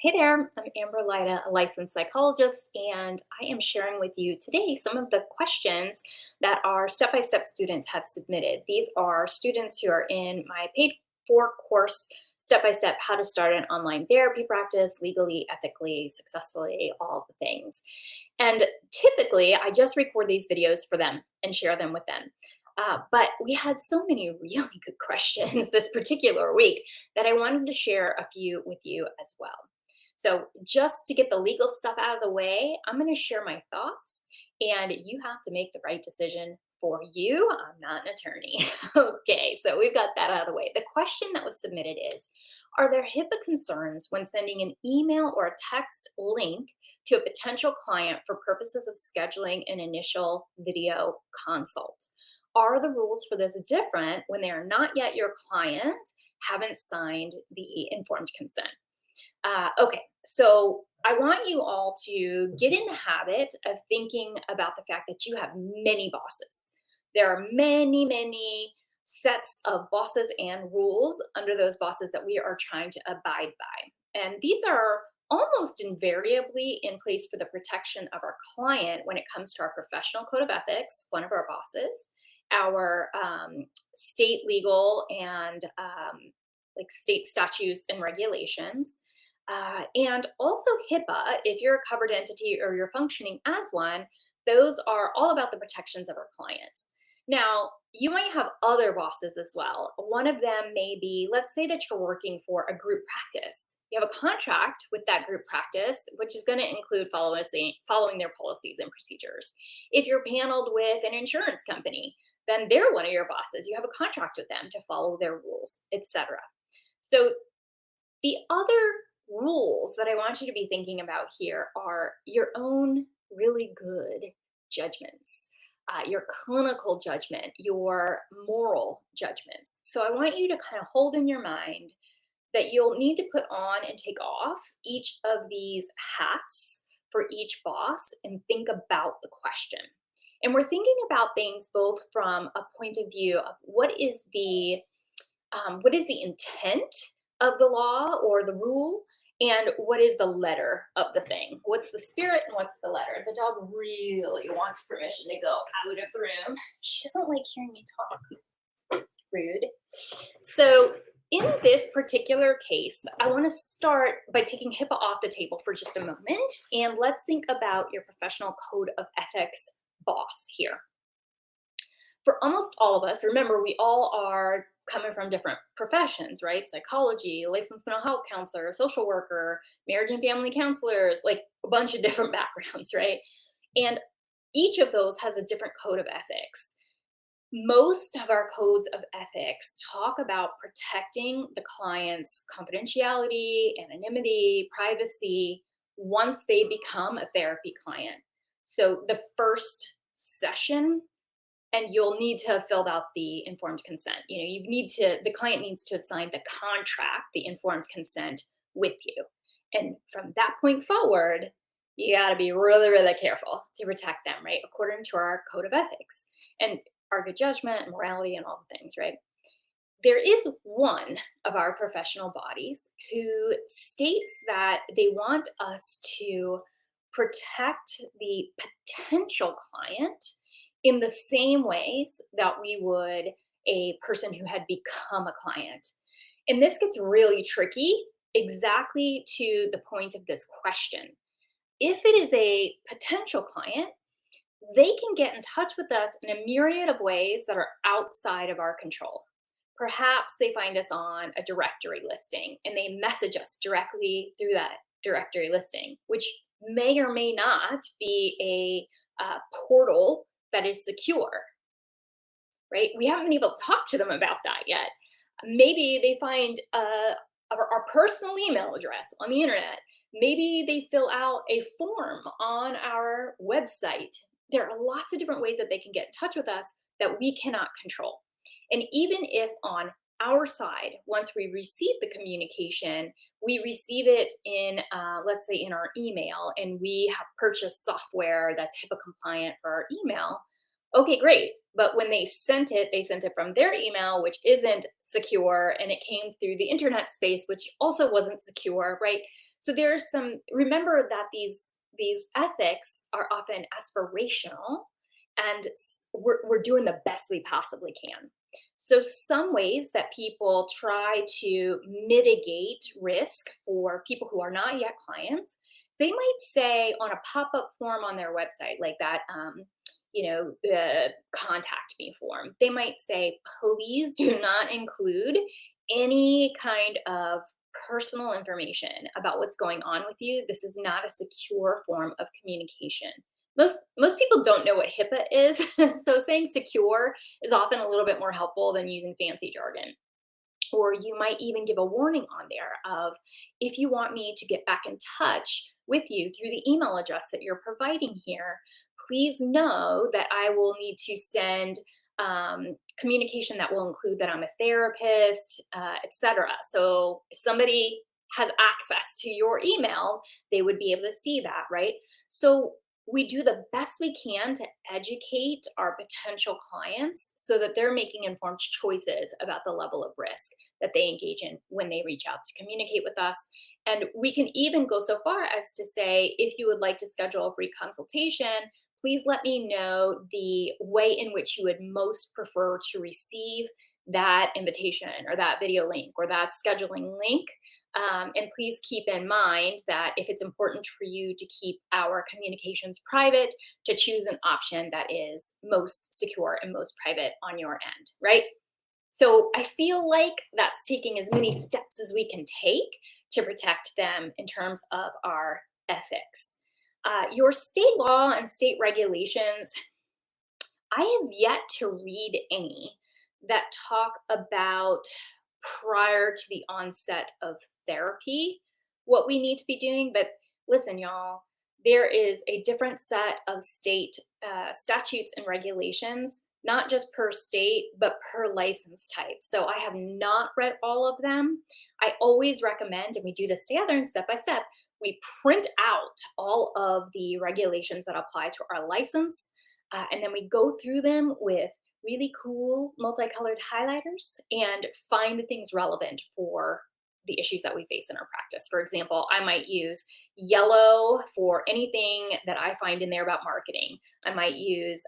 Hey there, I'm Amber Lyda, a licensed psychologist, and I am sharing with you today some of the questions that our step-by-step students have submitted. These are students who are in my paid for course, step-by-step, how to start an online therapy practice legally, ethically, successfully, all the things. And typically, I just record these videos for them and share them with them. But we had so many really good questions this particular week that I wanted to share a few with you as well. So, just to get the legal stuff out of the way, I'm going to share my thoughts, and you have to make the right decision for you. I'm not an attorney. Okay, so we've got that out of the way. The question that was submitted is: are there HIPAA concerns when sending an email or a text link to a potential client for purposes of scheduling an initial video consult? Are the rules for this different when they are not yet your client, haven't signed the informed consent? Okay, so I want you all to get in the habit of thinking about the fact that you have many bosses. There are many, many sets of bosses and rules under those bosses that we are trying to abide by. And these are almost invariably in place for the protection of our client when it comes to our professional code of ethics, one of our bosses, our state legal and like state statutes and regulations, and also HIPAA, if you're a covered entity or you're functioning as one, those are all about the protections of our clients. Now, you might have other bosses as well. One of them may be, let's say that you're working for a group practice. You have a contract with that group practice, which is going to include following their policies and procedures. If you're paneled with an insurance company, then they're one of your bosses. You have a contract with them to follow their rules, etc. So the other rules that I want you to be thinking about here are your own really good judgments, your clinical judgment, your moral judgments. So I want you to kind of hold in your mind that you'll need to put on and take off each of these hats for each boss and think about the question. And we're thinking about things both from a point of view of what is the intent of the law or the rule, and what is the letter of the thing? What's the spirit and what's the letter? The dog really wants permission to go out of the room. She doesn't like hearing me talk. Rude. So, in this particular case, I want to start by taking HIPAA off the table for just a moment, and let's think about your professional code of ethics boss here. For almost all of us, remember, we all are coming from different professions, right? Psychology, licensed mental health counselor, social worker, marriage and family counselors, like a bunch of different backgrounds, right? And each of those has a different code of ethics. Most of our codes of ethics talk about protecting the client's confidentiality, anonymity, privacy once they become a therapy client. So the first session, and you'll need to have filled out the informed consent. The client needs to have signed the contract, the informed consent with you. And from that point forward, you got to be really, really careful to protect them, right? According to our code of ethics and our good judgment and morality and all the things, right? There is one of our professional bodies who states that they want us to protect the potential client in the same ways that we would a person who had become a client. And this gets really tricky exactly to the point of this question. If it is a potential client, they can get in touch with us in a myriad of ways that are outside of our control. Perhaps they find us on a directory listing and they message us directly through that directory listing, which may or may not be a portal that is secure, right? We haven't been able to talk to them about that yet. Maybe they find our personal email address on the internet. Maybe they fill out a form on our website. There are lots of different ways that they can get in touch with us that we cannot control. And even if on our side, once we receive the communication, we receive it in, let's say, in our email, and we have purchased software that's HIPAA compliant for our email. Okay, great. But when they sent it from their email, which isn't secure, and it came through the internet space, which also wasn't secure, right? So there's some, remember that these ethics are often aspirational, and we're doing the best we possibly can. So some ways that people try to mitigate risk for people who are not yet clients, they might say on a pop-up form on their website, like that, the contact me form, they might say, please do not include any kind of personal information about what's going on with you. This is not a secure form of communication. Most people don't know what HIPAA is, so saying secure is often a little bit more helpful than using fancy jargon. Or you might even give a warning on there of, if you want me to get back in touch with you through the email address that you're providing here, please know that I will need to send communication that will include that I'm a therapist, etc. So if somebody has access to your email, they would be able to see that, right? So we do the best we can to educate our potential clients so that they're making informed choices about the level of risk that they engage in when they reach out to communicate with us. And we can even go so far as to say, if you would like to schedule a free consultation, please let me know the way in which you would most prefer to receive that invitation or that video link or that scheduling link. And please keep in mind that if it's important for you to keep our communications private, to choose an option that is most secure and most private on your end, right? So I feel like that's taking as many steps as we can take to protect them in terms of our ethics. Your state law and state regulations, I have yet to read any that talk about, prior to the onset of therapy, what we need to be doing. But listen, y'all, there is a different set of state statutes and regulations, not just per state, but per license type. So I have not read all of them. I always recommend, and we do this together and step by step, we print out all of the regulations that apply to our license, and then we go through them with really cool multicolored highlighters and find the things relevant for the issues that we face in our practice. For example, I might use yellow for anything that I find in there about marketing. I might use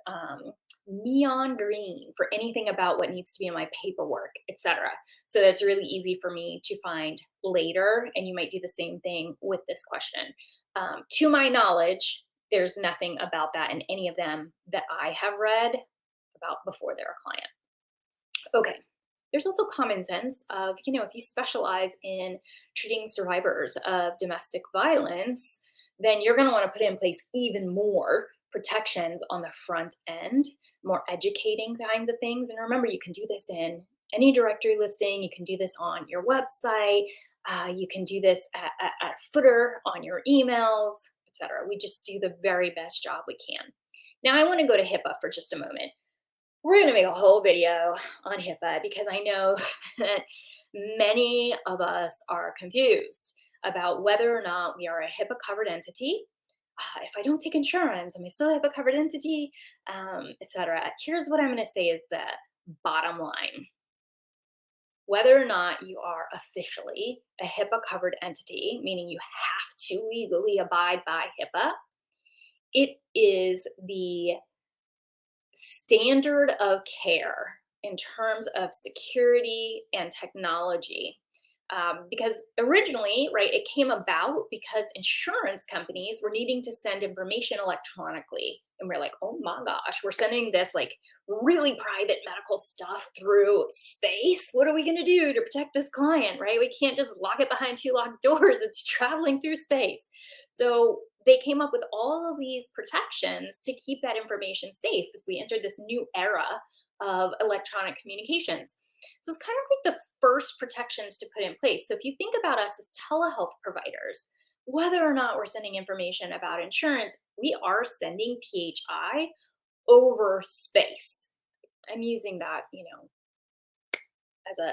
neon green for anything about what needs to be in my paperwork, etc. So that's really easy for me to find later. And you might do the same thing with this question. To my knowledge, there's nothing about that in any of them that I have read about before they're a client. Okay. There's also common sense of, if you specialize in treating survivors of domestic violence, then you're going to want to put in place even more protections on the front end, more educating kinds of things. And remember, you can do this in any directory listing. You can do this on your website. You can do this at a footer on your emails, etc. We just do the very best job we can. Now, I want to go to HIPAA for just a moment. We're going to make a whole video on HIPAA because I know that many of us are confused about whether or not we are a HIPAA covered entity. If I don't take insurance, am I still a HIPAA covered entity, etc. Here's what I'm going to say is the bottom line. Whether or not you are officially a HIPAA covered entity, meaning you have to legally abide by HIPAA, it is the standard of care in terms of security and technology. Because originally, right, it came about because insurance companies were needing to send information electronically. And we're like, oh my gosh, we're sending this like really private medical stuff through space. What are we going to do to protect this client, right? We can't just lock it behind two locked doors. It's traveling through space. So they came up with all of these protections to keep that information safe as we entered this new era of electronic communications. So it's kind of like the first protections to put in place. So if you think about us as telehealth providers, whether or not we're sending information about insurance, we are sending PHI over space. I'm using that, as a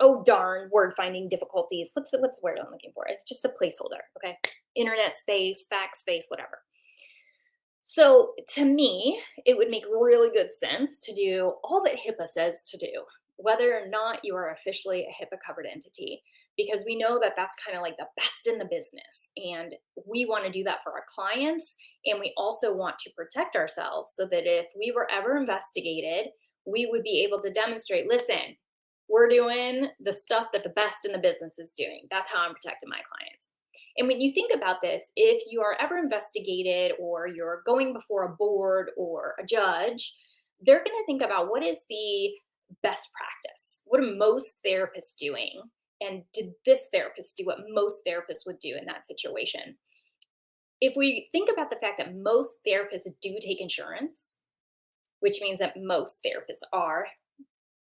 oh darn, word finding difficulties. What's the word I'm looking for? It's just a placeholder, okay? Internet space, fax space, whatever. So to me, it would make really good sense to do all that HIPAA says to do, whether or not you are officially a HIPAA covered entity, because we know that that's kind of like the best in the business. And we want to do that for our clients. And we also want to protect ourselves so that if we were ever investigated, we would be able to demonstrate, listen, we're doing the stuff that the best in the business is doing. That's how I'm protecting my clients. And when you think about this, if you are ever investigated or you're going before a board or a judge, they're going to think about what is the best practice? What are most therapists doing? And did this therapist do what most therapists would do in that situation? If we think about the fact that most therapists do take insurance, which means that most therapists are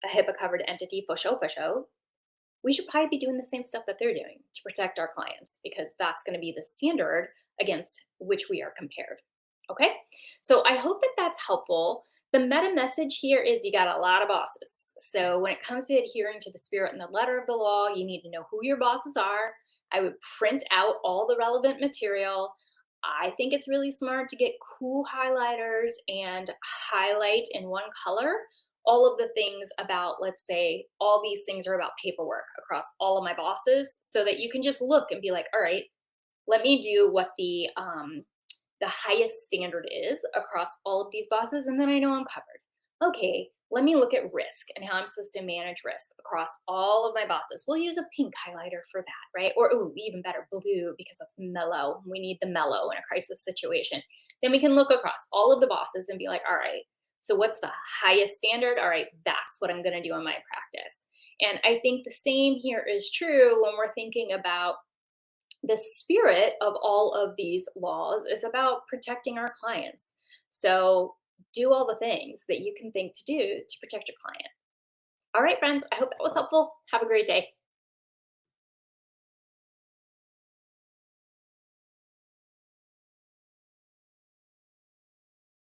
a HIPAA covered entity for show, we should probably be doing the same stuff that they're doing to protect our clients because that's going to be the standard against which we are compared. Okay, so I hope that that's helpful. The meta message here is you got a lot of bosses. So when it comes to adhering to the spirit and the letter of the law, you need to know who your bosses are. I would print out all the relevant material. I think it's really smart to get cool highlighters and highlight in one color all of the things about, let's say, all these things are about paperwork across all of my bosses so that you can just look and be like, all right, let me do what the highest standard is across all of these bosses, and then I know I'm covered. Okay, let me look at risk and how I'm supposed to manage risk across all of my bosses. We'll use a pink highlighter for that, right? Or ooh, even better, blue, because that's mellow. We need the mellow in a crisis situation. Then we can look across all of the bosses and be like, all right, so what's the highest standard? All right, that's what I'm going to do in my practice. And I think the same here is true when we're thinking about the spirit of all of these laws is about protecting our clients. So do all the things that you can think to do to protect your client. All right, friends, I hope that was helpful. Have a great day.